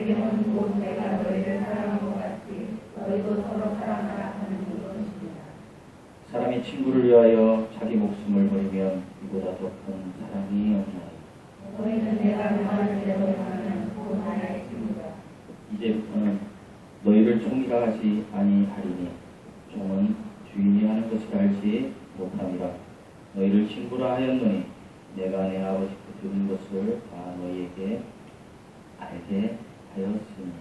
계명은 곧 내가 너희를 사랑한 것 같이 너희도 서로 사랑하라 하는 것입니다. 사람이 친구를 위하여 자기 목숨을 버리면 이보다 더 큰 사랑이 없나니 너희는 내가 명하는 대로 행하면 곧 나의 친구다. 이제부터는 너희를 종이라 하지 아니하리니 종은 주인이 하는 것을 알지 못함이라. 너희를 친구라 하였노니 내가 내 아버지께 들은 것을 다 너희에게 알게 하였으니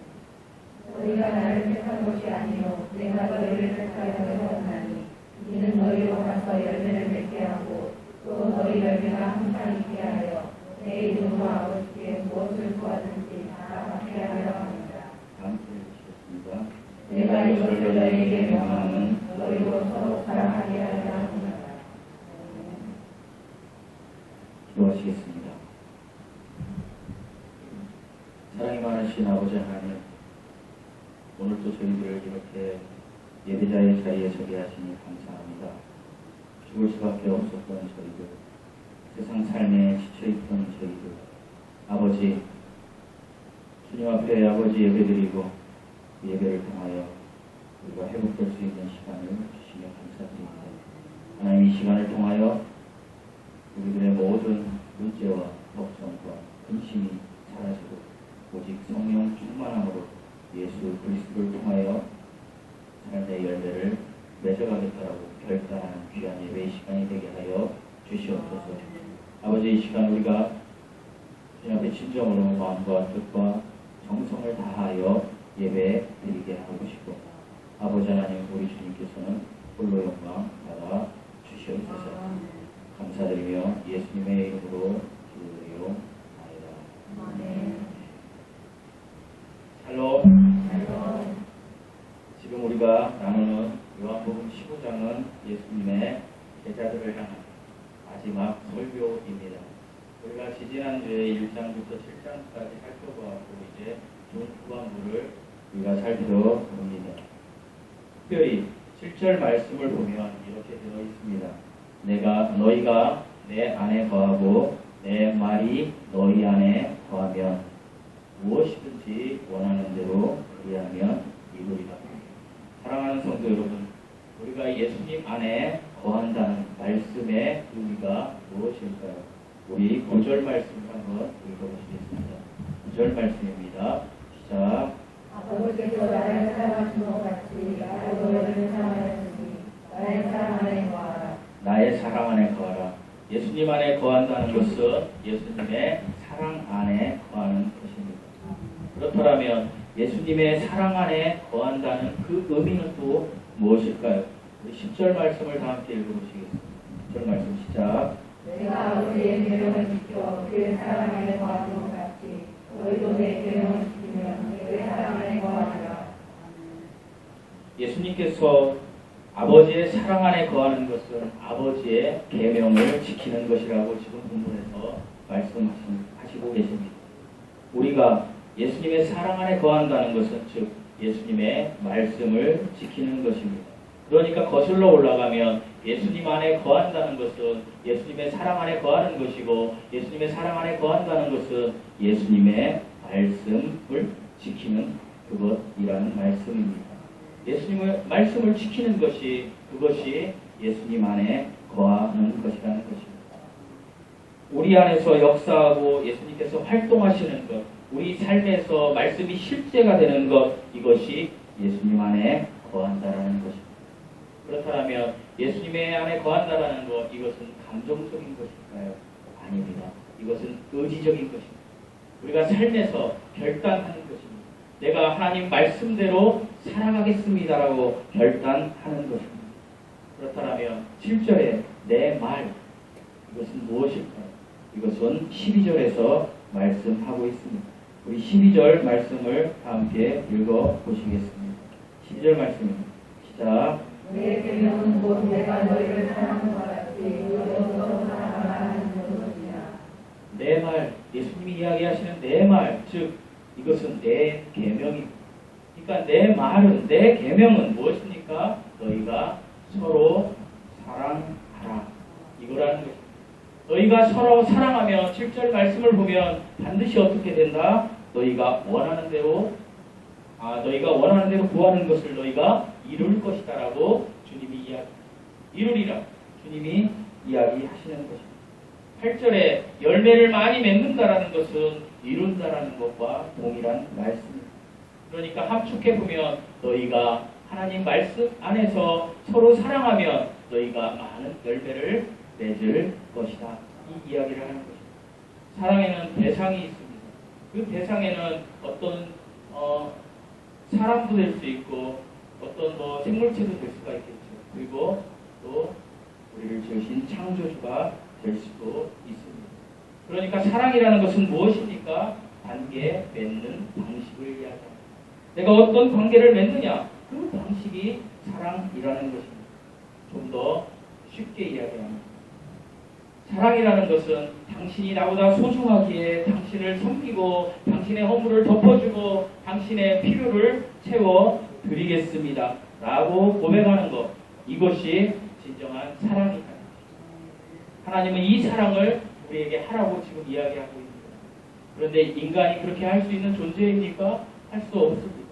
너희가 나를 택한 것이 아니요 내가 너희를 택하여 세웠나니 이는 너희로 가서 열매를 맺게 하고 또 너희 열매가 항상 있게 하여 내 이름으로 아버지께 무엇을 구하든지 다 받게 하려 합니다. 다음 주에 주셨습니다. 내가 이것을 너희에게 명하는 너희로 서로 사랑하게 하려 합니다. 기도하시겠습니다. 사랑이 많으신 아버지 하나님, 오늘도 저희들을 이렇게 예배자의 자리에 서게 하시니 감사합니다. 죽을 수밖에 없었던 저희들, 세상 삶에 지쳐있던 저희들, 아버지, 주님 앞에 아버지 예배드리고 그 예배를 통하여 우리가 회복될 수 있는 시간을 주시며 감사드립니다. 하나님, 이 시간을 통하여 우리들의 모든 문제와 걱정과 근심이 사라지고 오직 성령 충만함으로 예수 그리스도를 통하여 삶의 열매를 맺어가겠다라고 결단하는 귀한 예배의 시간이 되게 하여 주시옵소서. 아버지, 이 시간 우리가 주님 앞에 진정으로 마음과 뜻과 정성을 다하여 예배 드리게 하고 싶고, 아버지 하나님, 우리 주님께서는 홀로 영광 받아 주시옵소서. 감사드리며 예수님의 이름으로 기도드리옵나이다. 샬롬. 지금 우리가 나누는 요한복음 15장은 예수님의 제자들을 향한 마지막 설교입니다. 우리가 지지난주에 1장부터 7장까지 살펴보았고 이제 좀 후반부를 우리가 살펴봅니다. 특별히 7절 말씀을 보면 이렇게 되어 있습니다. 너희가 내 안에 거하고 내 말이 너희 안에 거하면 무엇이든지 원하는 대로 그리하면 이루리라. 사랑하는 성도 여러분, 우리가 예수님 안에 거한다는 말씀의 의미가 무엇일까요? 우리 9절 말씀을 한번 읽어보시겠습니다. 9절 말씀입니다. 시작. 아버지께서 나를 사랑하신 것 같이 나도 너희를 사랑하였으니 나의 사랑 안에 거하라. 나의 사랑 안에 거하라. 예수님 안에 거한다는 것은 예수님의 사랑 안에 거하는 것입니다. 그렇다면 예수님의 사랑 안에 거한다는 그 의미는 또 무엇일까요? 우리 10절 말씀을 다 함께 읽어보시겠습니다. 10절 말씀 시작. 내가 아버지의 계명을 지켜 그의 사랑 안에 거하는 것 같이 너희도 내 계명을 지키면 그의 사랑 안에 거하리라. 예수님께서 아버지의 사랑 안에 거하는 것은 아버지의 계명을 지키는 것이라고 지금 본문에서 말씀하시고 계십니다. 우리가 예수님의 사랑 안에 거한다는 것은 즉 예수님의 말씀을 지키는 것입니다. 그러니까 거슬러 올라가면 예수님 안에 거한다는 것은 예수님의 사랑 안에 거하는 것이고, 예수님의 사랑 안에 거한다는 것은 예수님의 말씀을 지키는 그것이라는 말씀입니다. 예수님의 말씀을 지키는 것이 그것이 예수님 안에 거하는 것이라는 것입니다. 우리 안에서 역사하고 예수님께서 활동하시는 것, 우리 삶에서 말씀이 실제가 되는 것, 이것이 예수님 안에 거한다라는 것입니다. 그렇다면 예수님의 안에 거한다라는 것, 이것은 감정적인 것일까요? 아닙니다. 이것은 의지적인 것입니다. 우리가 삶에서 결단하는 것입니다. 내가 하나님 말씀대로 살아가겠습니다라고 결단하는 것입니다. 그렇다면 7절에 내 말, 이것은 무엇일까요? 이것은 12절에서 말씀하고 있습니다. 우리 12절 말씀을 함께 읽어보시겠습니다. 12절 말씀입니다. 시작. 내 계명은 곧 내가 너희를 사랑한 것 같이 너희도 서로 사랑하라는 것이라. 내 말, 예수님이 이야기하시는 내 말, 즉 이것은 내 계명입니다. 그러니까 내 말은, 내 계명은 무엇입니까? 너희가 서로 사랑하라. 이거라는 것입니다. 너희가 서로 사랑하면 7절 말씀을 보면 반드시 어떻게 된다? 너희가 원하는 대로 구하는 것을 너희가 이룰 것이다라고 주님이 이루리라 주님이 이야기하시는 것입니다. 8절에 열매를 많이 맺는다라는 것은 이룬다라는 것과 동일한 말씀입니다. 그러니까 함축해 보면 너희가 하나님 말씀 안에서 서로 사랑하면 너희가 많은 열매를 맺을 것이다. 이 이야기를 하는 것입니다. 사랑에는 대상이 있습니다. 그 대상에는 어떤 사람도 될 수 있고 어떤 생물체도 될 수가 있겠죠. 그리고 또 우리를 지으신 창조주가 될 수도 있습니다. 그러니까 사랑이라는 것은 무엇입니까? 관계 맺는 방식을 이야기합니다. 내가 어떤 관계를 맺느냐? 그 방식이 사랑이라는 것입니다. 좀 더 쉽게 이야기합니다. 사랑이라는 것은 당신이 나보다 소중하기에 당신을 섬기고 당신의 허물을 덮어주고 당신의 필요를 채워드리겠습니다 라고 고백하는 것, 이것이 진정한 사랑이다. 하나님은 이 사랑을 우리에게 하라고 지금 이야기하고 있습니다. 그런데 인간이 그렇게 할 수 있는 존재입니까? 할 수 없습니다.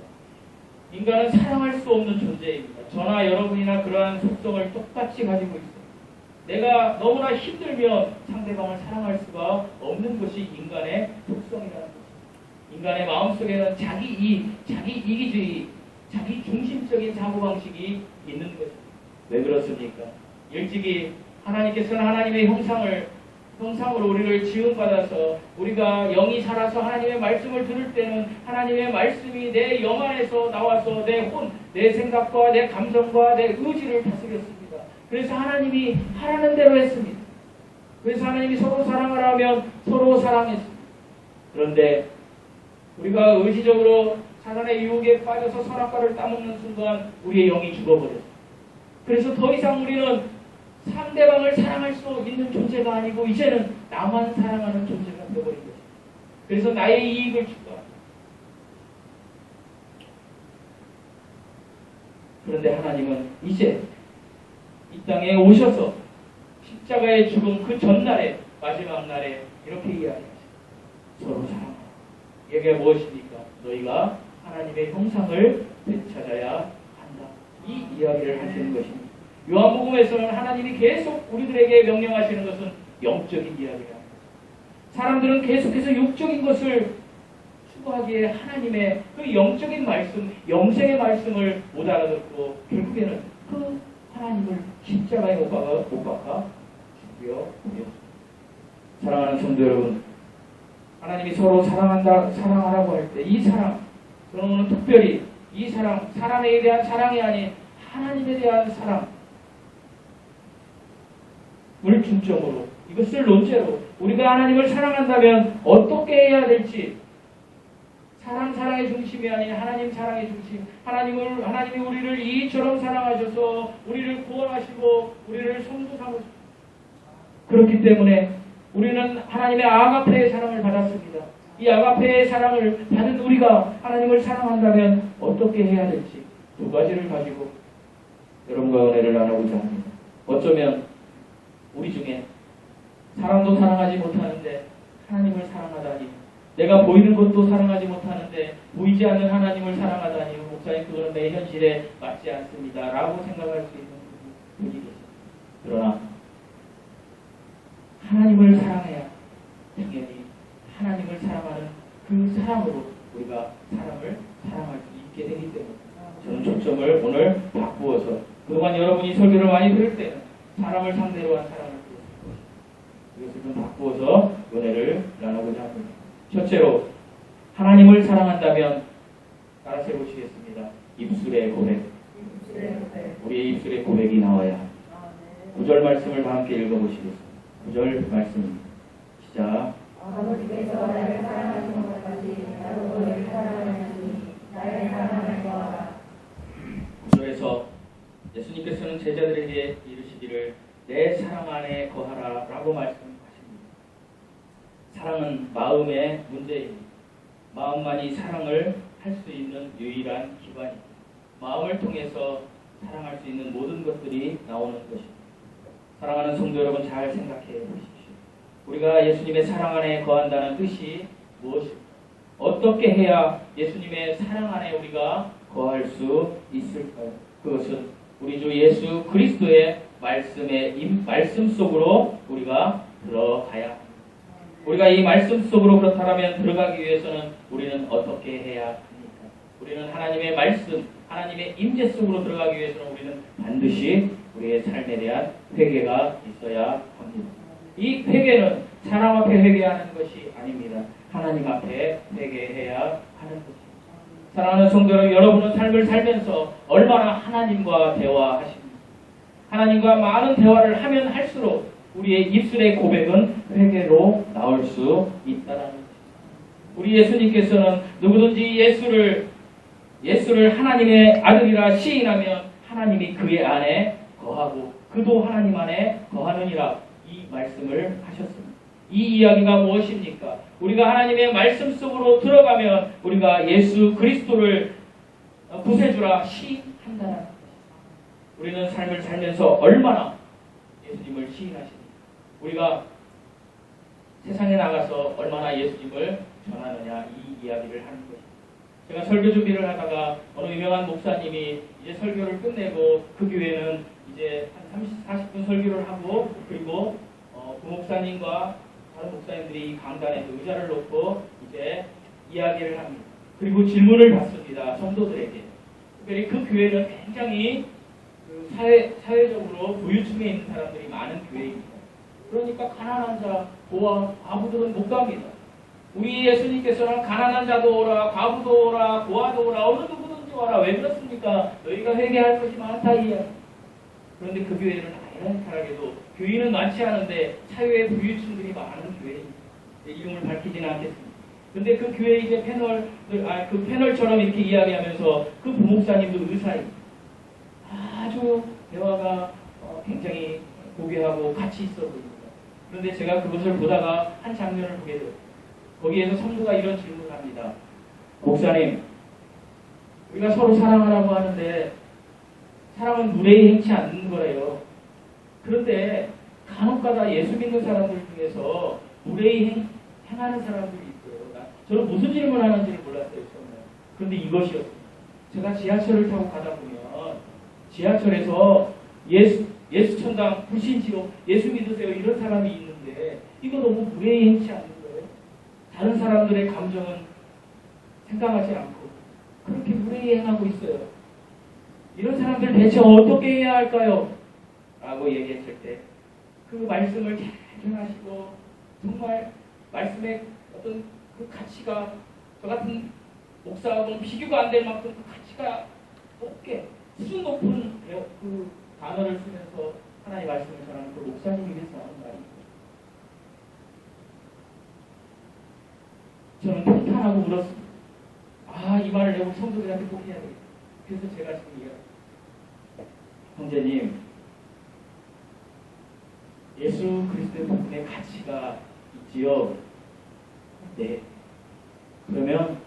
인간은 사랑할 수 없는 존재입니다. 저나 여러분이나 그러한 속성을 똑같이 가지고 있습니다. 내가 너무나 힘들면 상대방을 사랑할 수가 없는 것이 인간의 속성이라는 것입니다. 인간의 마음속에는 자기 이기주의, 자기 중심적인 사고방식이 있는 것입니다. 왜 그렇습니까? 일찍이 하나님께서는 하나님의 형상으로 우리를 지음받아서 우리가 영이 살아서 하나님의 말씀을 들을 때는 하나님의 말씀이 내 영 안에서 나와서 내 혼, 내 생각과 내 감정과 내 의지를 다스렸습니다. 그래서 하나님이 하라는 대로 했습니다. 그래서 하나님이 서로 사랑하라면 서로 사랑했습니다. 그런데 우리가 의지적으로 사단의 유혹에 빠져서 선악과를 따먹는 순간 우리의 영이 죽어버렸습니다. 그래서 더 이상 우리는 상대방을 사랑할 수 있는 존재가 아니고 이제는 나만 사랑하는 존재가 되어버린 것입니다. 그래서 나의 이익을 추구합니다. 그런데 하나님은 이제 이 땅에 오셔서 십자가의 죽음 그 전날에 마지막 날에 이렇게 이야기하십니다. 서로 사랑하라. 이게 무엇입니까? 너희가 하나님의 형상을 되찾아야 한다. 이 이야기를 하시는 것입니다. 요한복음에서는 하나님이 계속 우리들에게 명령하시는 것은 영적인 이야기입니다. 사람들은 계속해서 육적인 것을 추구하기에 하나님의 그 영적인 말씀, 영생의 말씀을 못 알아듣고 결국에는 그 하나님을 십자가에 못 박아 죽여버렸습니다. 사랑하는 성도 여러분, 하나님이 서로 사랑하라고 할 때 이 사랑, 그러면 특별히 이 사랑, 사람에 대한 사랑이 아닌 하나님에 대한 사랑을 중점으로, 이것을 논제로 우리가 하나님을 사랑한다면 어떻게 해야 될지, 사랑의 중심이 아닌 하나님 사랑의 중심, 하나님이 우리를 이처럼 사랑하셔서 우리를 구원하시고 우리를 성도 삼으시고, 그렇기 때문에 우리는 하나님의 아가페의 사랑을 받았습니다. 이 아가페의 사랑을 받은 우리가 하나님을 사랑한다면 어떻게 해야 될지 두 가지를 가지고 여러분과 은혜를 나누고자 합니다. 어쩌면 우리 중에 사람도 사랑하지 못하는데 하나님을 사랑하다니, 내가 보이는 것도 사랑하지 못하는데 보이지 않는 하나님을 사랑하다니, 목사님 그거는 내 현실에 맞지 않습니다 라고 생각할 수 있는 분이 계십니다. 그러나 하나님을 사랑해야 당연히 하나님을 사랑하는 그 사랑으로 우리가 사람을 사랑할 수 있게 되기 때문에 저는 초점을 오늘 바꾸어서, 그동안 여러분이 설교를 많이 들을 때는 사람을 상대로 한 사랑을 들었습니다. 이것을 좀 바꾸어서 은혜를 나누고자 합니다. 첫째로, 하나님을 사랑한다면 따라서 해보시겠습니다. 입술의 고백. 우리의 입술의 고백이 나와야 합니다. 9절 말씀을 다 함께 읽어보시겠습니다. 9절 말씀입니다. 시작. 아버지께서 나를 사랑하시는 것 같이 나도 너를 사랑하니 나의 사랑을 구하라. 9절에서 예수님께서는 제자들에게 이르시기를 내 사랑 안에 거하라 라고 말씀하십니다. 사랑은 마음의 문제입니다. 마음만이 사랑을 할 수 있는 유일한 기관입니다. 마음을 통해서 사랑할 수 있는 모든 것들이 나오는 것입니다. 사랑하는 성도 여러분, 잘 생각해 보십시오. 우리가 예수님의 사랑 안에 거한다는 뜻이 무엇입니까? 어떻게 해야 예수님의 사랑 안에 우리가 거할 수 있을까요? 그것은 우리 주 예수 그리스도의 말씀 속으로 우리가 들어가야 합니다. 우리가 이 말씀 속으로 그렇다면 들어가기 위해서는 우리는 어떻게 해야 합니까? 우리는 하나님의 말씀, 하나님의 임재 속으로 들어가기 위해서는 우리는 반드시 우리의 삶에 대한 회개가 있어야 합니다. 이 회개는 사람 앞에 회개하는 것이 아닙니다. 하나님 앞에 회개해야 하는 것입니다. 사랑하는 성도 여러분, 여러분은 삶을 살면서 얼마나 하나님과 대화하십니까? 하나님과 많은 대화를 하면 할수록 우리의 입술의 고백은 회개로 나올 수 있다는 것입니다. 우리 예수님께서는 누구든지 예수를 하나님의 아들이라 시인하면 하나님이 그의 안에 거하고 그도 하나님 안에 거하느니라 이 말씀을 하셨습니다. 이 이야기가 무엇입니까? 우리가 하나님의 말씀 속으로 들어가면 우리가 예수 그리스도를 구세주라 시인한다는 것입니다. 우리는 삶을 살면서 얼마나 예수님을 시인하십니까? 우리가 세상에 나가서 얼마나 예수님을 전하느냐 이 이야기를 하는 것입니다. 제가 설교 준비를 하다가 어느 유명한 목사님이 이제 설교를 끝내고 그 교회는 이제 한 40분 설교를 하고 그리고 그 목사님과 다른 목사님들이 이 강단에 의자를 놓고 이제 이야기를 합니다. 그리고 질문을 받습니다. 성도들에게. 특별히 그 교회는 굉장히 사회적으로 부유층에 있는 사람들이 많은 교회입니다. 그러니까 가난한 자, 고아, 과부들은 못 갑니다. 우리 예수님께서는 가난한 자도 오라, 과부도 오라, 고아도 오라, 어느 누구든지 오라. 왜 그렇습니까? 너희가 회개할 것이 많다 이야. 그런데 그 교회는 아이러니컬하게도 교인은 많지 않은데 사회의 부유층들이 많은 교회입니다. 이름을 밝히지는 않겠습니다. 그런데 그 교회 이제 그 패널처럼 이렇게 이야기하면서 그 부목사님도 의사입니다. 아주 대화가 굉장히 고귀하고 가치 있어 보입니다. 그런데 제가 그것을 보다가 한 장면을 보게 되었습니다. 거기에서 성도가 이런 질문을 합니다. 목사님, 우리가 서로 사랑하라고 하는데 사랑은 무례히 행치 않는 거래요. 그런데 간혹가다 예수 믿는 사람들 중에서 무례히 행하는 사람들이 있어요. 저는 무슨 질문하는지를 몰랐어요. 처음에. 그런데 이것이었어요. 제가 지하철을 타고 가다 보면 지하철에서 예수 천당 불신지로 예수 믿으세요 이런 사람이 있는데 이거 너무 무례히 행치 않는 거예요. 다른 사람들의 감정은 생각하지 않고 그렇게 무례히 행하고 있어요. 이런 사람들 대체 어떻게 해야 할까요? 라고 얘기했을 때 그 말씀을 잘 전하시고 정말 말씀의 어떤 그 가치가 저 같은 목사하고는 비교가 안 될 만큼 그 가치가 높게 수 높은 그 단어를 쓰면서 하나님의 말씀을 전하는 그 목사님이 위해서 하는 말이에요. 저는 통탄하고 울었습니다. 아, 이 말을 내가 성도들한테 꼭 해야 되겠다. 그래서 제가 지금 이야기합니다. 형제님, 예수 그리스도의 복음의 가치가 있지요? 네. 그러면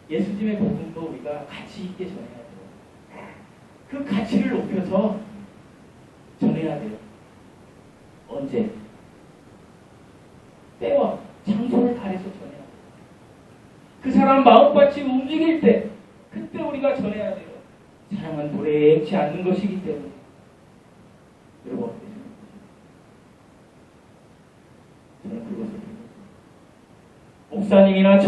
예수님의 복음도 우리가 가치 있게 전해야 돼요. 그 가치를 높여서 전해야 돼요. 언제? 때와 장소를 가려서 전해야 돼요. 그 사람 마음같이 움직일 때 그때 우리가 전해야 돼요. 사랑은 무례히 행치 않는 것이기 때문에. 여러분, 저는 그것을 목사님이나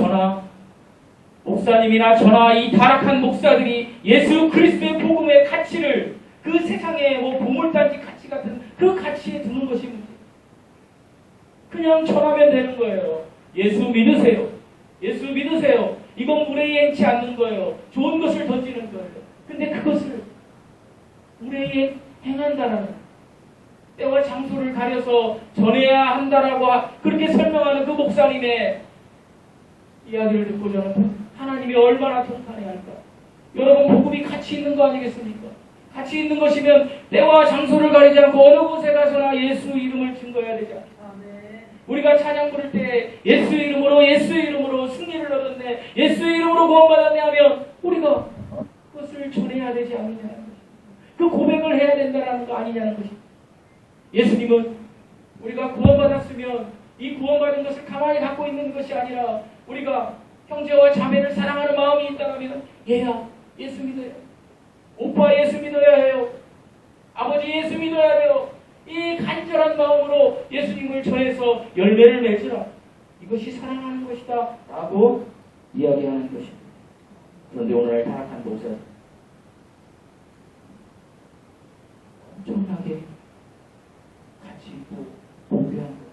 저나 이 타락한 목사들이 예수 그리스도의 복음의 가치를 그 세상에 뭐 보물단지 가치 같은 그 가치에 두는 것이 문제. 그냥 전하면 되는 거예요. 예수 믿으세요. 예수 믿으세요. 이건 무례히 행치 않는 거예요. 좋은 것을 던지는 거예요. 근데 그것을 무례히 행한다라는 때와 장소를 가려서 전해야 한다라고 그렇게 설명하는 그 목사님의 이야기를 듣고 저는 하나님이 얼마나 통탄해할까. 여러분, 복음이 가치 있는 거 아니겠습니까? 가치 있는 것이면 때와 장소를 가리지 않고 어느 곳에 가서나 예수 이름을 증거해야 되지 않겠습니까? 우리가 찬양 부를 때 예수 이름으로 승리를 얻었네, 예수 이름으로 구원받았네 하면 우리가 그것을 전해야 되지 않느냐는 것입니다. 그 고백을 해야 된다는 거 아니냐는 것입니다. 예수님은 우리가 구원받았으면 이 구원받은 것을 가만히 갖고 있는 것이 아니라 우리가 형제와 자매를 사랑하는 마음이 있다면 얘야 예수 믿어요. 오빠 예수 믿어야 해요. 아버지 예수 믿어야 돼요. 이 간절한 마음으로 예수님을 전해서 열매를 맺으라. 이것이 사랑하는 것이다 라고 이야기하는 것입니다. 그런데 오늘 타락한 목사 엄청나게 같이 있고 공개한 거죠.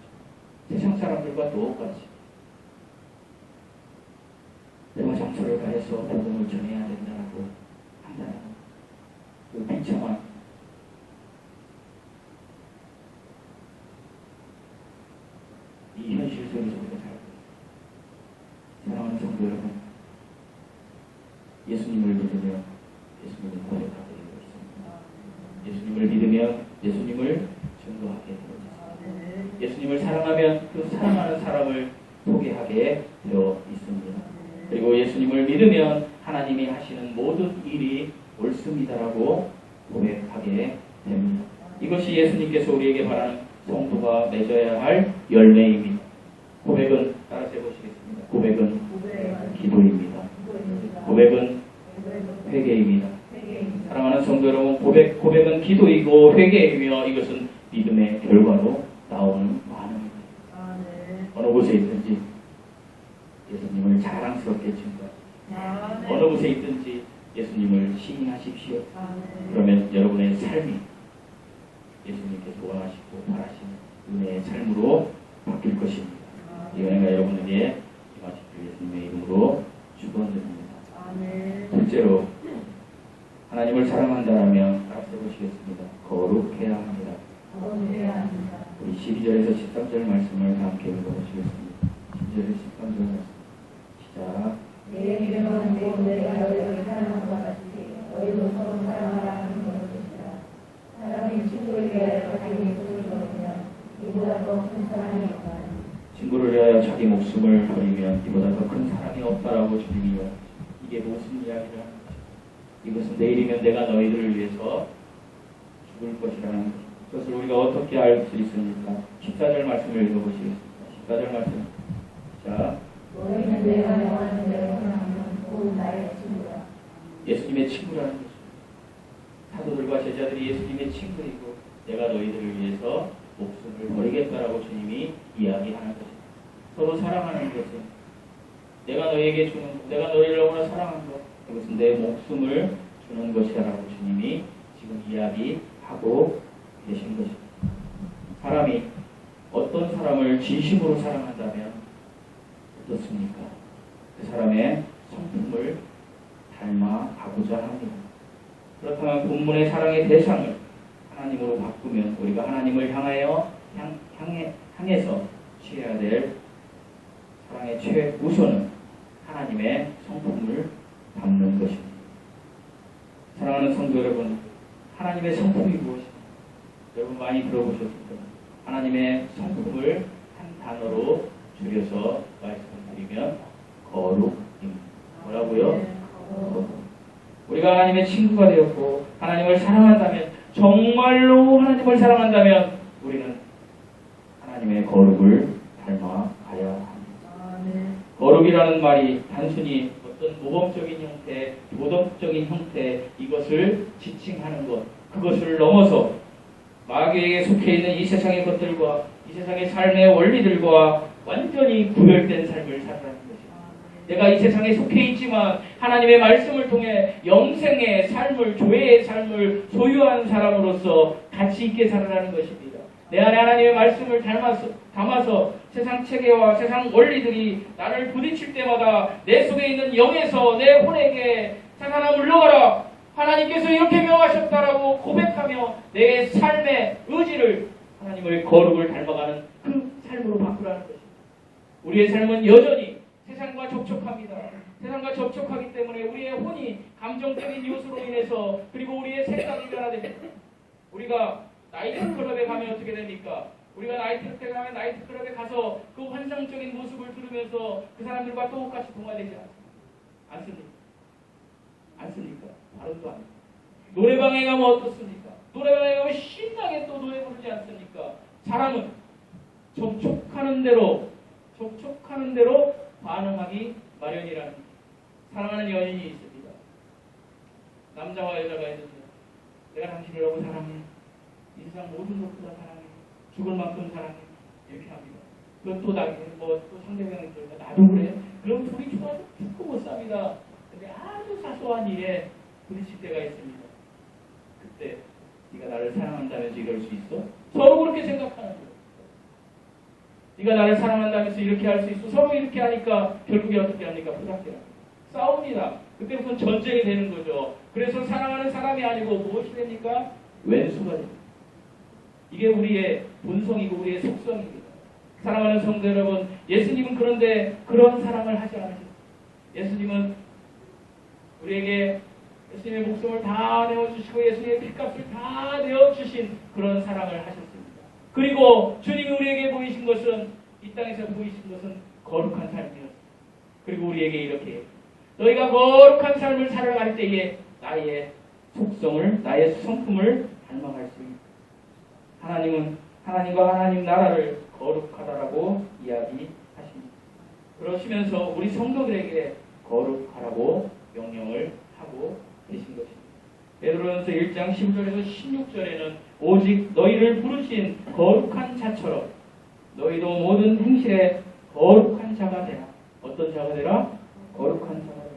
세상 사람들과 똑같이 내가 장소를 가해서 복음을 전해야 된다고 한다는 그 비참한 이 현실 속에서 우리가 살고 있습니다. 사랑하는 성도 여러분, 예수님을 믿으며 예수님을 고백하게 되어 있습니다. 예수님을 믿으며 예수님을 증거하게 되어 있습니다. 예수님을 사랑하면 그 사랑하는 사람을 소개하게 되어 있습니다. 그리고 예수님을 믿으면 하나님이 하시는 모든 일이 옳습니다라고 고백하게 됩니다. 이것이 예수님께서 우리에게 바라는 성도가 맺어야 할 열매입니다. 고백은 따라서 해보시겠습니다. 고백은 기도입니다. 고백은 회개입니다. 사랑하는 성도 여러분, 고백은 기도이고 회개이며 이것은 믿음의 결과로 나오는 반응입니다. 어느 곳에 있든지 예수님을 자랑스럽게 증거하십시오. 어느 곳에 있든지 예수님을 시인하십시오. 그러면 여러분의 삶이 예수님께서 원하시고 바라시는 은혜의 삶으로 바뀔 것입니다. 이 은혜가 여러분에게 임하시길 예수님의 이름으로 축원드립니다. 둘째로 하나님을 사랑한다라면 따라서 보시겠습니다. 거룩해야 합니다. 우리 12절에서 13절 말씀을 함께 읽어보시겠습니다. 12절에서 13절 말씀 시작. 내 이름은 내가 너희를 사랑한 것 같이 너희도 서로 사랑하라 하는 것이다. 사람이 친구를 위하여 자기 목숨을 버리면 이보다 더 큰 사랑이 없다. 친구를 위하여 자기 목숨을 버리면 이보다 더 큰 사랑이 없다라고 주님이 이야기하십니다. 이게 무슨 이야기를 하는 것입니까? 이것은 내일이면 내가 너희들을 위해서 죽을 것이라는 것입니다. 그것을 우리가 어떻게 알 수 있습니까? 14절 말씀을 읽어보시겠습니다. 14절 말씀. 자, 너희는 내가 명하는 대로 행하면 곧 나의 친구다. 예수님의 친구라는 것입니다. 사도들과 제자들이 예수님의 친구이고 내가 너희들을 위해서 목숨을 버리겠다라고 주님이 이야기하는 것입니다. 서로 사랑하는 것은 내가 너희에게 주는 것, 내가 너희를 너무나 사랑한 것, 그것은 내 목숨을 주는 것이라고 주님이 지금 이야기하고 계신 것입니다. 사람이 어떤 사람을 진심으로 사랑한다면 어떻습니까? 그 사람의 성품을 닮아가고자 합니다. 그렇다면 본문의 사랑의 대상을 하나님으로 바꾸면 우리가 하나님을 향해서 취해야 될 사랑의 최우선은 하나님의 성품을 담는 것입니다. 사랑하는 성도 여러분, 하나님의 성품이 무엇입니까? 여러분 많이 들어보셨을 겁니다. 하나님의 성품을 한 단어로 줄여서 말씀드리면 거룩입니다. 뭐라고요? 우리가 하나님의 친구가 되었고 하나님을 사랑한다면, 정말로 하나님을 사랑한다면 우리는 하나님의 거룩을 닮아가야 합니다. 거룩이라는 말이 단순히 어떤 모범적인 형태, 도덕적인 형태, 이것을 지칭하는 것, 그것을 넘어서 마귀에게 속해 있는 이 세상의 것들과 이 세상의 삶의 원리들과 완전히 구별된 삶을 살아가는 것입니다. 내가 이 세상에 속해 있지만 하나님의 말씀을 통해 영생의 삶을, 조회의 삶을 소유한 사람으로서 가치 있게 살아가는 것입니다. 내 안에 하나님의 말씀을 담아서 세상 체계와 세상 원리들이 나를 부딪힐 때마다 내 속에 있는 영에서 내 혼에게 사탄아 물러가라, 하나님께서 이렇게 명하셨다라고 고백하며 내 삶의 의지를 하나님의 거룩을 닮아가는 그 삶으로 바꾸라는 것입니다. 우리의 삶은 여전히 세상과 접촉합니다. 세상과 접촉하기 때문에 우리의 혼이 감정적인 요소로 인해서, 그리고 우리의 생각이 변화됩니다. 우리가 나이트클럽에 가면 어떻게 됩니까? 우리가 나이트클럽에 가서 그 환상적인 모습을 들으면서 그 사람들과 똑같이 동화되지 않습니까? 않습니까? 바로도 안. 노래방에 가면 어떻습니까? 노래방에 가면 신나게 또 노래 부르지 않습니까? 사람은 접촉하는 대로 반응하기 마련. 마련이라는 사랑하는 연인이 있습니다. 남자와 여자가 있는데 내가 당신을 너무 사랑해. 이 세상 모든 것보다 사랑해. 죽을 만큼 사랑해. 이렇게 합니다. 그건 또 다르게 또 상대방이 그러니까 나도 그래. 그럼 둘이 좋아서 죽고 못 삽니다. 근데 아주 사소한 일에 부딪힐 때가 있습니다. 그때 네가 나를 사랑한다면서 이럴 수 있어? 서로 그렇게 생각하는 거예요. 네가 나를 사랑한다면서 이렇게 할 수 있어? 서로 이렇게 하니까 결국에 어떻게 합니까? 부닥쳐요. 싸웁니다. 그때부터는 전쟁이 되는 거죠. 그래서 사랑하는 사람이 아니고 무엇이 됩니까? 왼수가 됩니다. 이게 우리의 본성이고 우리의 속성입니다. 사랑하는 성도 여러분, 예수님은 그런데 그런 사랑을 하지 않으셨어요. 예수님은 우리에게 예수님의 목숨을 다 내어주시고 예수님의 핏값을 다 내어주신 그런 사랑을 하셨습니다. 그리고 주님이 우리에게 보이신 것은 이 땅에서 보이신 것은 거룩한 삶이었습니다. 그리고 우리에게 이렇게 너희가 거룩한 삶을 살아갈 때에 나의 속성을 나의 성품을 닮아갈 수 있다. 하나님은 하나님과 하나님 나라를 거룩하다라고 이야기하십니다. 그러시면서 우리 성도들에게 거룩하라고 명령을 하고 계신 것입니다. 베드로전서 1장 15절에서 16절에는 오직 너희를 부르신 거룩한 자처럼 너희도 모든 행실에 거룩한 자가 되라. 어떤 자가 되라? 거룩한 자가 되라.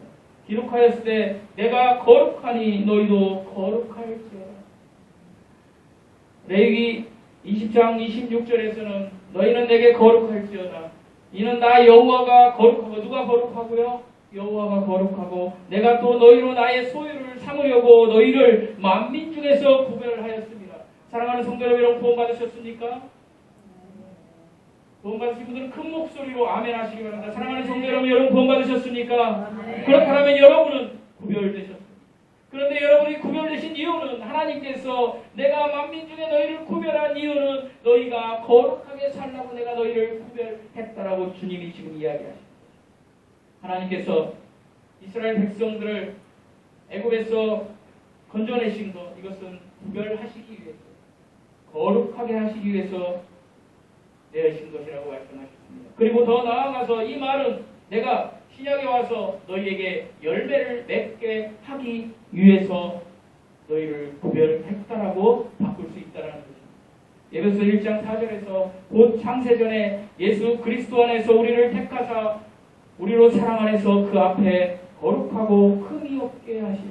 기록하였을 때 내가 거룩하니 너희도 거룩할지어다. 레위기 20장 26절에서는 너희는 내게 거룩할지어다. 이는 나 여호와가 거룩하고 누가 거룩하고요? 여호와가 거룩하고 내가 또 너희로 나의 소유를 삼으려고 너희를 만민 중에서 구별하였습니다. 사랑하는 성도 여러분, 구원 받으셨습니까? 구원 받으신 분들은 큰 목소리로 아멘 하시기 바랍니다. 사랑하는 성도 여러분 구원 받으셨습니까? 그렇다면 여러분은 구별되셨습니다. 그런데 여러분이 구별되신 이유는 하나님께서 내가 만민 중에 너희를 구별한 이유는 너희가 거룩하게 살라고 내가 너희를 구별했다라고 주님이 지금 이야기하십니다. 하나님께서 이스라엘 백성들을 애굽에서 건져내신 것, 이것은 구별하시기 위해서, 거룩하게 하시기 위해서 내신 것이라고 말씀하셨습니다. 그리고 더 나아가서 이 말은 내가 신약에 와서 너희에게 열매를 맺게 하기 위해서 너희를 구별했다라고 바꿀 수 있다는 것입니다. 에베소 1장 4절에서 곧 창세전에 예수 그리스도 안에서 우리를 택하사 우리로 사랑 안에서 그 앞에 거룩하고 흠이 없게 하시오.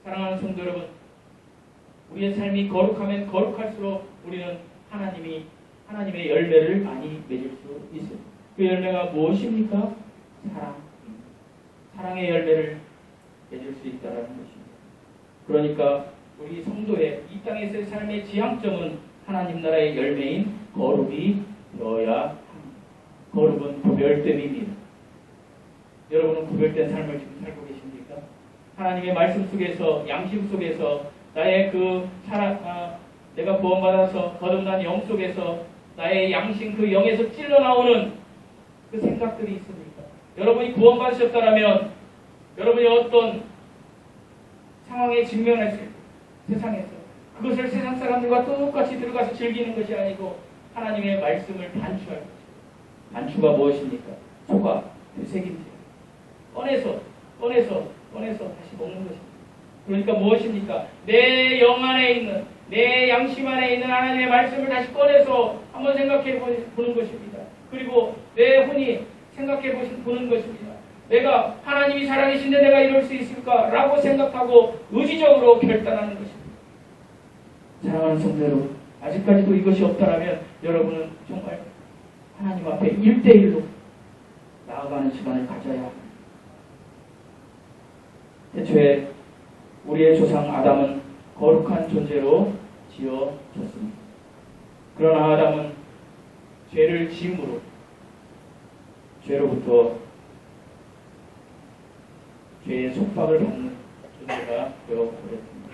사랑하는 성도 여러분, 우리의 삶이 거룩하면 거룩할수록 우리는 하나님의 열매를 많이 맺을 수 있습니다. 그 열매가 무엇입니까? 사랑의 열매를 맺을 수 있다는 것입니다. 그러니까 우리 성도의 이 땅에서의 삶의 지향점은 하나님 나라의 열매인 거룩이 되어야 합니다. 거룩은 구별됨입니다. 여러분은 구별된 삶을 지금 살고 계십니까? 하나님의 말씀 속에서, 양심 속에서, 나의 내가 구원받아서 거듭난 영 속에서 나의 양심 그 영에서 찔러나오는 그 생각들이 있습니까? 여러분이 구원받으셨다면 여러분이 어떤 상황에 직면했을 때 세상에서 그것을 세상 사람들과 똑같이 들어가서 즐기는 것이 아니고 하나님의 말씀을 반추할 것입니다. 반추가 무엇입니까? 소가 되새김질. 꺼내서 다시 먹는 것입니다. 그러니까 무엇입니까? 내 영 안에 있는, 내 양심 안에 있는 하나님의 말씀을 다시 꺼내서 한번 생각해 보는 것입니다. 그리고 내 혼이 생각해 보는 것입니다. 내가 하나님이 살아계신데 내가 이럴 수 있을까라고 생각하고 의지적으로 결단하는 것입니다. 사랑하는 성도 여러분, 아직까지도 이것이 없다면 여러분은 정말 하나님 앞에 1대1로 나아가는 시간을 가져야 합니다. 애초에 우리의 조상 아담은 거룩한 존재로 지어졌습니다. 그러나 아담은 죄를 지음으로 죄로부터 죄의 속박을 받는 존재가 되어버렸습니다.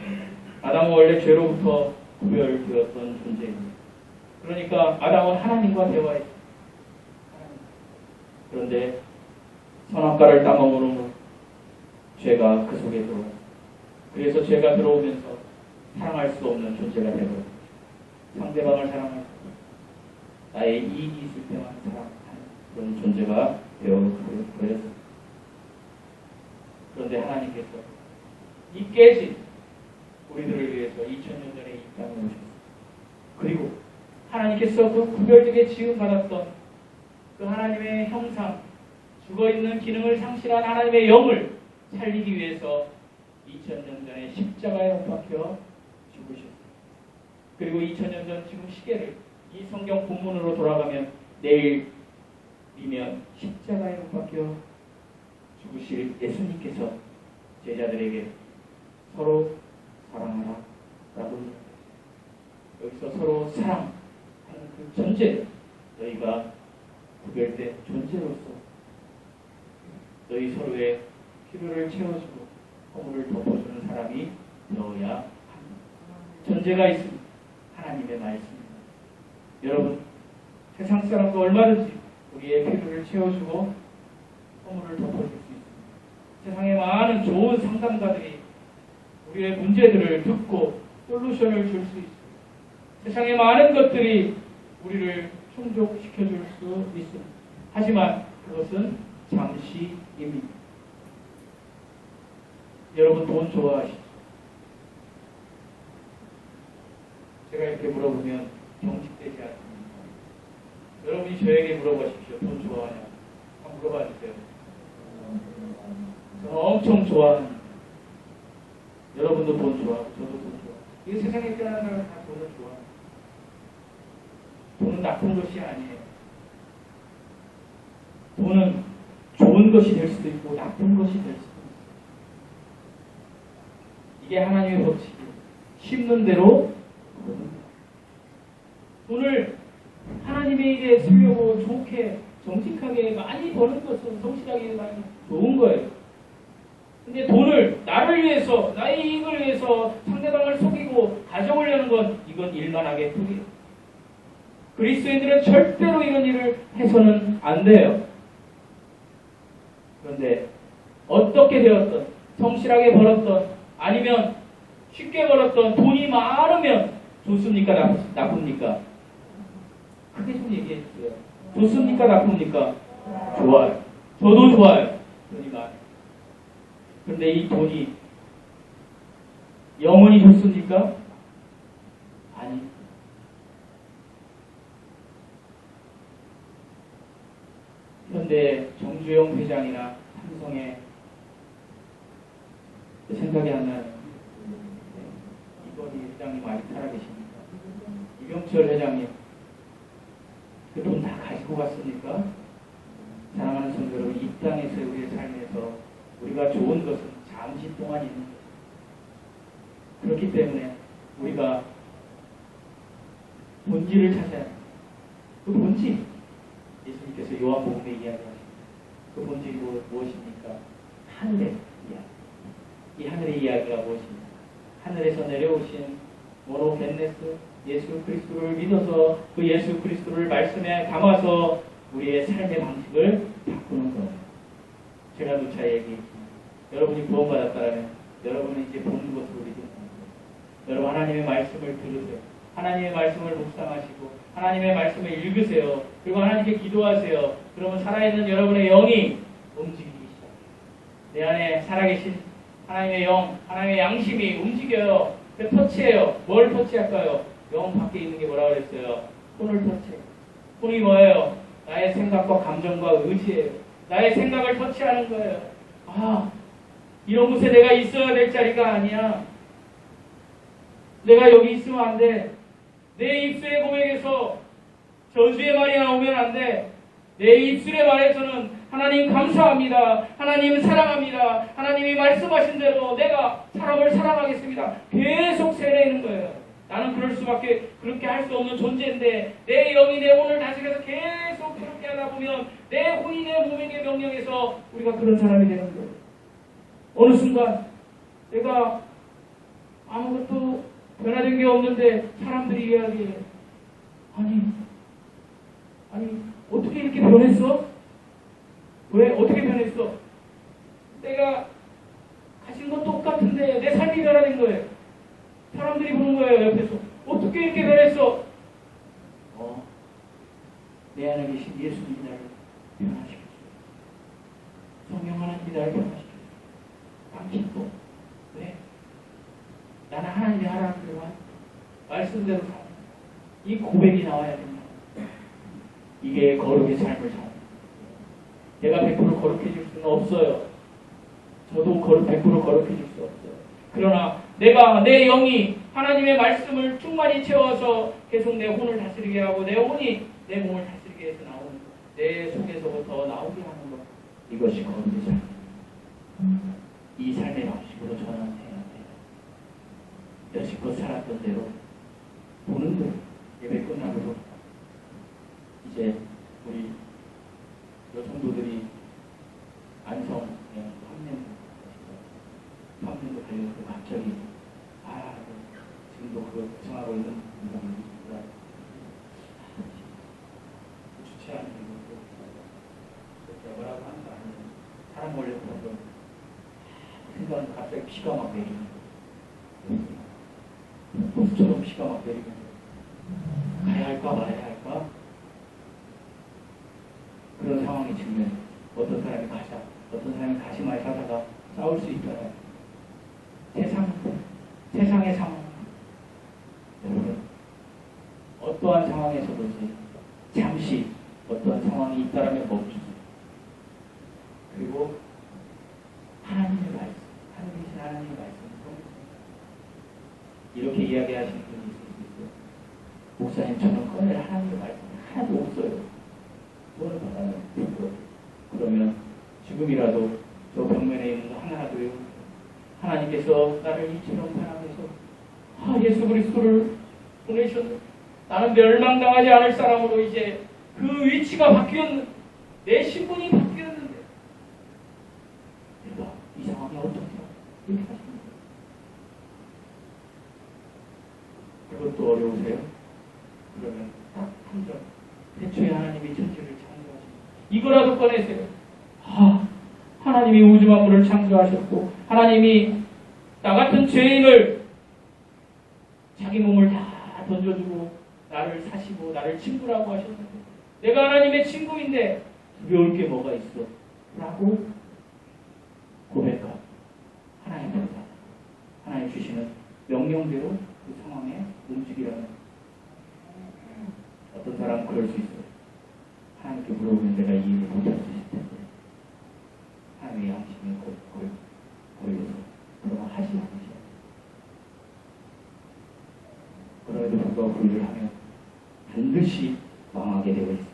아담은 원래 죄로부터 구별되었던 존재입니다. 그러니까 아담은 하나님과 대화했습니다. 그런데 선악과를 따먹으로 죄가 그 속에 들어왔습니다. 그래서 죄가 들어오면서 사랑할 수 없는 존재가 되어버렸습니다. 상대방을 사랑할 수 없는, 나의 이익이 있을 때만 사랑하는 그런 존재가 되어버렸습니다. 그런데 하나님께서 이 깨진 우리들을 위해서 2000년 전에 이 땅에 오셨어요. 그리고 하나님께서 그 구별되게 지음받았던 그 하나님의 형상, 죽어있는 기능을 상실한 하나님의 영을 살리기 위해서 2000년 전에 십자가에 못 박혀 죽으셨어요. 그리고 2000년 전 지금 시계를 이 성경 본문으로 돌아가면 내일이면 십자가에 못 박혀 죽으실 예수님께서 제자들에게 서로 사랑하라 라고 여기서 서로 사랑하는 그 존재, 너희가 구별된 존재로서 너희 서로의 필요를 채워주고 허물을 덮어주는 사람이 되어야 합니다. 존재가 있습니다. 하나님의 말씀입니다. 여러분, 세상 사람도 얼마든지 우리의 필요를 채워주고 허물을 덮어줄 수 있습니다. 세상에 많은 좋은 상담가들이 우리의 문제들을 듣고 솔루션을 줄 수 있습니다. 세상에 많은 것들이 우리를 충족시켜줄 수 있습니다. 하지만 그것은 잠시입니다. 여러분 돈 좋아하시죠? 제가 이렇게 물어보면 경직되지 않습니다. 여러분이 저에게 물어보십시오. 돈 좋아하냐? 한번 물어봐 주세요. 저는 엄청 좋아합니다. 여러분도 돈 좋아하고 저도 돈 좋아하고 이 세상에 태어난 사람은 다 돈을 좋아합니다. 돈은 나쁜 것이 아니에요. 돈은 좋은 것이 될 수도 있고 나쁜 것이 될 수도 있어요. 이게 하나님의 법칙이에요. 심는 대로 돈을 하나님의 일에 쓰려고 좋게 정직하게 많이 버는 것은 성실하게 많이 좋은 거예요. 근데 돈을 나를 위해서 나의 이익을 위해서 상대방을 속이고 가져오려 하는 건 이건 일만하게 뿐이에요. 그리스도인들은 절대로 이런 일을 해서는 안 돼요. 그런데 어떻게 되었던 성실하게 벌었던 아니면 쉽게 벌었던 돈이 많으면 좋습니까? 나쁩니까? 크게 좀 얘기해 주세요. 좋습니까? 나쁩니까? 좋아요. 저도 좋아요. 돈이 많아요. 그런데 이 돈이 영원히 좋습니까? 아니. 현대 정주영 회장이나 삼성의 생각이 안 나요. 이건희 회장님 아직 살아계십니까? 이병철 회장님 그 돈 다 가지고 갔습니까? 사랑하는 성도 여러분, 이 땅에서 우리의 삶에서 우리가 좋은 것은 잠시 동안 있는 것입니다. 그렇기 때문에 우리가 본질을 찾아야 합니다. 그 본질, 예수님께서 요한복음에 이야기하십니다. 그 본질이 무엇입니까? 하늘의 이야기. 이 하늘의 이야기가 무엇입니까? 하늘에서 내려오신 모노겐네스 예수 그리스도를 믿어서 그 예수 그리스도를 말씀에 담아서 우리의 삶의 방식을 바꾸는 거예요. 제가 누차 얘기했지만 여러분이 구원받았다면 여러분은 이제 보는 것으로 믿습니다. 여러분 하나님의 말씀을 들으세요. 하나님의 말씀을 묵상하시고 하나님의 말씀을 읽으세요. 그리고 하나님께 기도하세요. 그러면 살아있는 여러분의 영이 움직이기 시작해요. 내 안에 살아계신 하나님의 영, 하나님의 양심이 움직여요. 그 터치해요. 뭘 터치할까요? 영 밖에 있는 게 뭐라고 그랬어요? 손을 터치해요. 손이 뭐예요? 나의 생각과 감정과 의지예요. 나의 생각을 터치하는 거예요. 아, 이런 곳에 내가 있어야 될 자리가 아니야. 내가 여기 있으면 안 돼. 내 입술의 고백에서 저주의 말이 나오면 안 돼. 내 입술의 말에서는 하나님 감사합니다. 하나님 사랑합니다. 하나님이 말씀하신 대로 내가 사람을 사랑하겠습니다. 계속 세뇌는 거예요. 나는 그럴 수밖에 그렇게 할 수 없는 존재인데 내 영이 내 혼을 다스려서 계속 그렇게 하다 보면 내 혼이 내 몸에게 명령해서 우리가 그런 사람이 되는 거예요. 어느 순간 내가 아무것도 변화된 게 없는데 사람들이 이야기해. 아니 어떻게 이렇게 변했어? 왜? 어떻게 변했어? 내가 가진 건 똑같은데 내 삶이 변화된 거예요. 사람들이 보는 거예요. 옆에서. 어떻게 이렇게 변했어? 내 안에 계신 예수님이 나를 변화시켰어요. 성령 하나님이 나를 변화시켰어요. 기뻐. 왜? 나는 하나님이 하라는 대로 말씀대로 사. 이 고백이 나와야 된다. 이게 거룩의 삶을 사는. 내가 100% 거룩해질 수는 없어요. 저도 100% 거룩해질 수 없어요. 그러나 내가 내 영이 하나님의 말씀을 충만히 채워서 계속 내 혼을 다스리게 하고 내 혼이 내 몸을 다스리게 해서 나오는 것, 내 속에서부터 나오게 하는 것, 이것이 거룩의 삶입니다. 이 삶의 방식으로 전환해야 돼요. 여지껏 살았던 대로 보는 대로 예배 끝나고 이제 우리 여성도들이 안성 판명도 관련해서 갑자기 지금도 그걸 걱정하고 있는 분들이 주체하는 것도 그렇게 뭐라고 하는 거 아니에요. 사람 몰려 그런 거 생각은 갑자기 피가 막 내리는 거예요. 보수처럼 피가 막 내리는 거예요. 가야 할까 말아야 할까? 그런 상황이 지금 어떤 사람이 가자, 어떤 사람이 가지 말자 하다가 싸울 수 있잖아요. 세상의 상황. 여러분, 어떠한 상황에서든지 잠시 어떠한 상황이 있다라면 멈추세요. 그리고 하나님의 말씀, 하나님이신 하나님의 말씀을 이렇게 이야기하시는 분이 있을 수 있어요. 목사님, 저는 꺼낼 하나님의 말씀이 하나도 없어요. 돈을 받아요. 그러면 지금이라도 저 벽면에 있는 거 하나라도 외우고 하나님께서 나를 이처럼 사랑해서 예수 그리스도를 보내셨는데 나는 멸망당하지 않을 사람으로 이제 그 위치가 바뀌었는데 내 신분이 바뀌었는데 내가 이 상황이 어떻게 이렇게 하십니까? 그것도 어려우세요? 그러면 딱 한 점. 태초에 하나님이 천지를 창조하셨습니다. 이거라도 꺼내세요. 하나님이 우주 만물을 창조하셨고 하나님이 나 같은 죄인을 자기 몸을 다 던져주고 나를 사시고 나를 친구라고 하셨는데 내가 하나님의 친구인데 두려울 게 뭐가 있어? 라고 고백하고 하나님께서 하나님 주시는 명령대로 그 상황에 움직이라는. 어떤 사람은 그럴 수 있어요. 하나님께 물어보면 내가 이해를 못할 수 있을 텐데 하나님의 양심이 걸려서 그러면 하지 않으셔. 그럼에도 불구하고 그 일을 하면 반드시 망하게 되어 있습니다.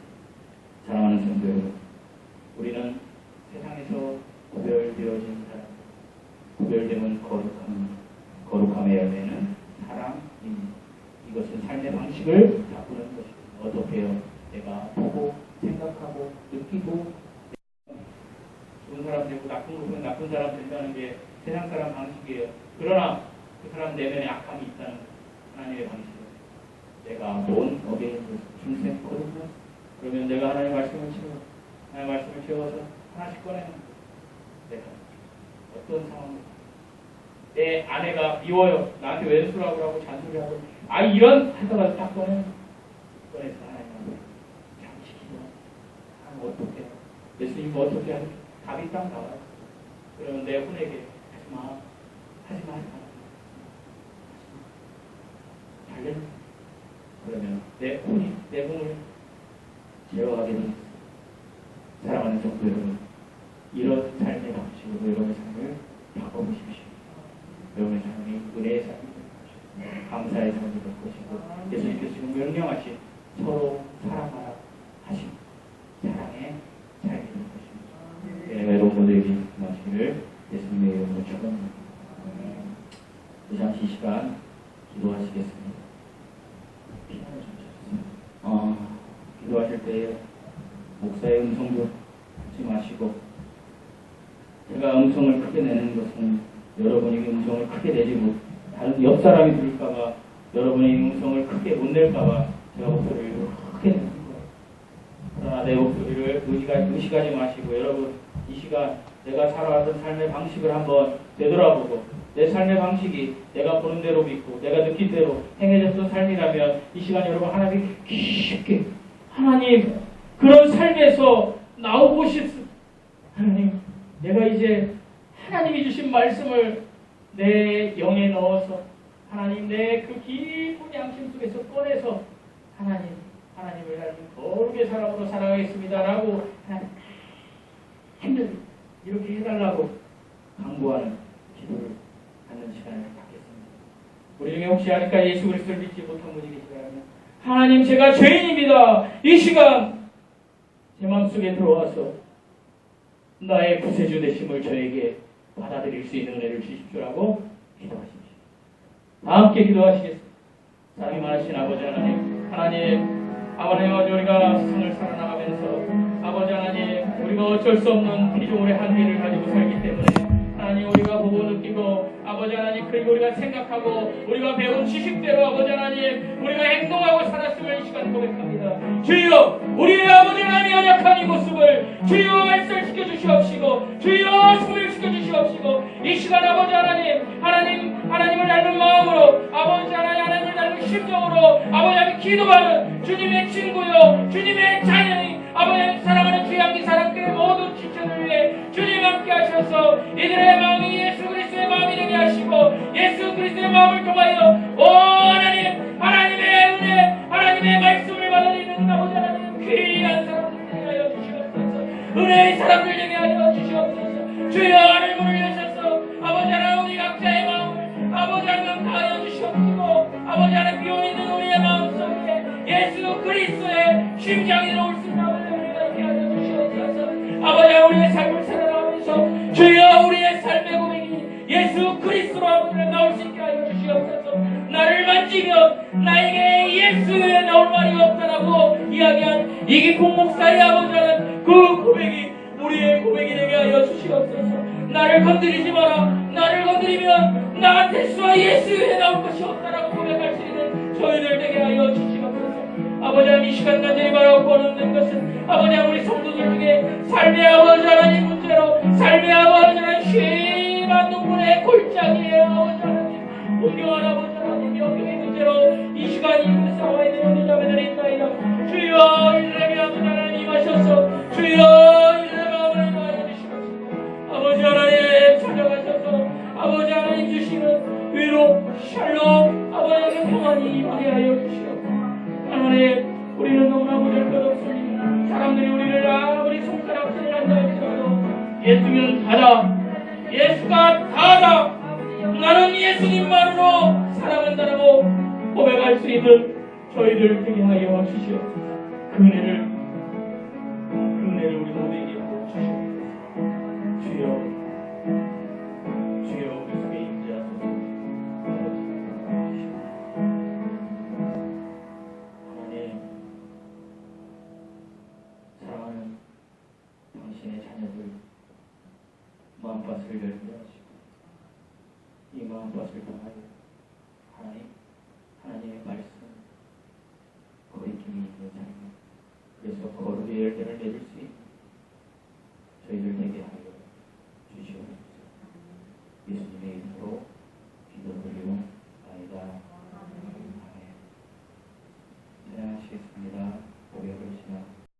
사랑하는 성도 여러분, 우리는 세상에서 구별되어진 사람, 구별되면 거룩함의 열매는 사랑입니다. 이것은 삶의 방식을 바꾸는 것입니다. 어떻게 해요? 내가 보고 생각하고 느끼고 좋은 사람 되고 나쁜 거 보면 나쁜 사람 된다는 게 세상 사람 방식이에요. 그러나 그 사람 내면에 악함이 있다는 하나님의 방식이에요. 내가 온 어게인 중생거든요. 그러면 내가 하나님의 말씀을 채워서 하나씩 꺼내는 거예요. 내가 어떤 상황을 내 아내가 미워요. 나한테 왼수라고 하고 잔소리하고 이런 하다가 딱 꺼내서 하나님한테 잠시 기도하고 어떻게 예수님 어떻게 하지? 답이 딱 나와요. 그러면 내 혼에게 하지 마. 달래. 그러면 내 혼이 내 몸을 제어하게 됩니다. 사랑하는 성도 여러분, 이런 삶의 방식으로 여러분의 삶을 바꿔보십시오. 여러분의 삶이 은혜의 삶이 될 것이고 감사의 삶이 될 것이고 예수님께서 지금 명령하신 서로 사랑하라 하신 사랑의 삶이 될 것입니다. 여러분 모두에게 말씀을 예수님의 이름으로 축원합니다. 잠시 시간 기도하시겠습니다. 피아노 좀 쳐주세요. 기도하실 때 목사의 음성도 듣지 마시고 제가 음성을 크게 내는 것은 여러분이 음성을 크게 내지 못 다른 옆 사람이 들을까봐 여러분의 음성을 크게 못 낼까봐 제가 목소리를 크게 내는 거예요. 그러나 내 목소리를 의식하지 마시고 여러분 이 시간 내가 살아왔던 삶의 방식을 한번 되돌아보고 내 삶의 방식이 내가 보는 대로 믿고 내가 느낀 대로 행해졌던 삶이라면 이 시간 여러분 하나님 깊게 하나님 그런 삶에서 나오고 싶습니다. 하나님 내가 이제 하나님이 주신 말씀을 내 영에 넣어서 하나님 내 그 깊은 양심 속에서 꺼내서 하나님을 닮은 거룩의 사람으로 살아가겠습니다라고 힘들 이렇게 해달라고 강구하는 기도를 하는 시간을 갖겠습니다. 우리 중에 혹시 아직까지 예수 그리스도를 믿지 못한 분이 계시다면 하나님 제가 죄인입니다. 이 시간 제 마음속에 들어와서 나의 구세주 되심을 저에게 받아들일 수 있는 은혜를 주십시오라고 기도하십시오. 다 함께 기도하시겠습니다. 사랑이 많으신 아버지 하나님, 아버지 우리가 세상을 살아나가면서 아버지 하나님 우리가 어쩔 수 없는 피조물의 한계를 가지고 살기 때문에 하나님 우리가 보고 느끼고 아버지 하나님 그리고 우리가 생각하고 우리가 배운 지식대로 아버지 하나님 우리가 행동하고 살았음을 이 시간 고백합니다. 주여 우리의 아버지 하나님의 연약한 이 모습을 주여 말씀시켜 주시옵시고 주여 소멸시켜 주시옵시고 이 시간 아버지 하나님을 닮은 마음으로 아버지 하나님을 닮은 심정으로 아버지 하나님 기도하는 주님의 친구요 주님의 자녀이 아버지 하나님 사랑하는 주양기 사랑교회 모든 지체들 위해 주님 함께 하셔서 이들의 마음이 예수 그리스도의 마음이 되게 하시고 예수 그리스도의 마음을 통하여 오 하나님의 은혜 하나님의 말씀을 받아들이는 아버지 하나님 귀한 사람들 되게 하여 주시옵소서. 은혜의 사람들 되게 하여 주시옵소서. 주여 하늘 문을 여셔서 아버지 하나님 우리 각자의 마음을 아버지 하나님 다하여 주시옵시고 아버지 하나님 비어있는 우리의 마음속에 예수 그리스도의 심장이 들어올 수 있는 아버지 우리가 있게 하여 주시옵소서. 아버지 우리의 삶을 살아나가면서 주여 우리의 삶의 고백이 예수 그리스도로 아버지를 나올 수 있게 하여 주시옵소서. 나를 만지면 나에게 예수에 나올 말이 없다라고 이야기한 이 깊은 목사의 아버지라는 그 고백이 우리의 고백이 되게 하여 주시옵소서. 나를 건드리지 마라. 나를 건드리면 나한테서 예수에 나올 것이 없다라고 고백할 수 있는 저희들 되게 하여 주시옵소서. 아버지 하나님 이 시간 간절히 바라고 원하는 것은 아버지 하나님 우리 성도들 중에 삶의 아버지 하나님 문제로 삶의 아버지 하나님 심한 눈물의 골짜기에 아버지 하나님 공경한 아버지 하나님 영적의 문제로 이 시간 이 상황에 있는 형제자매들이 있나이다. 주여 이들에게 아버지 하나님 임하셔서 주여 이들의 마음을 인하여 주시옵소서. 아버지 하나님 찾아가셔서 아버지 하나님 주시는 위로 샬롬 아버지 하나님 평안히 임하게 하여 주시옵소서. 하나님 우리는 너무나 부족하옵소니 사람들이 우리를 아무리 손가락질을 한다 할지라도 예수는 다다 예수가 다다 나는 예수님만으로 살아간다라고 고백할 수 있는 저희들 되게 하여 주시옵소서. 그 은혜를 우리 모두에게 주시옵소서. 주여 우리 속에 임재하소서. 하나님 사랑하는 당신의 자녀들 마음밭을 열고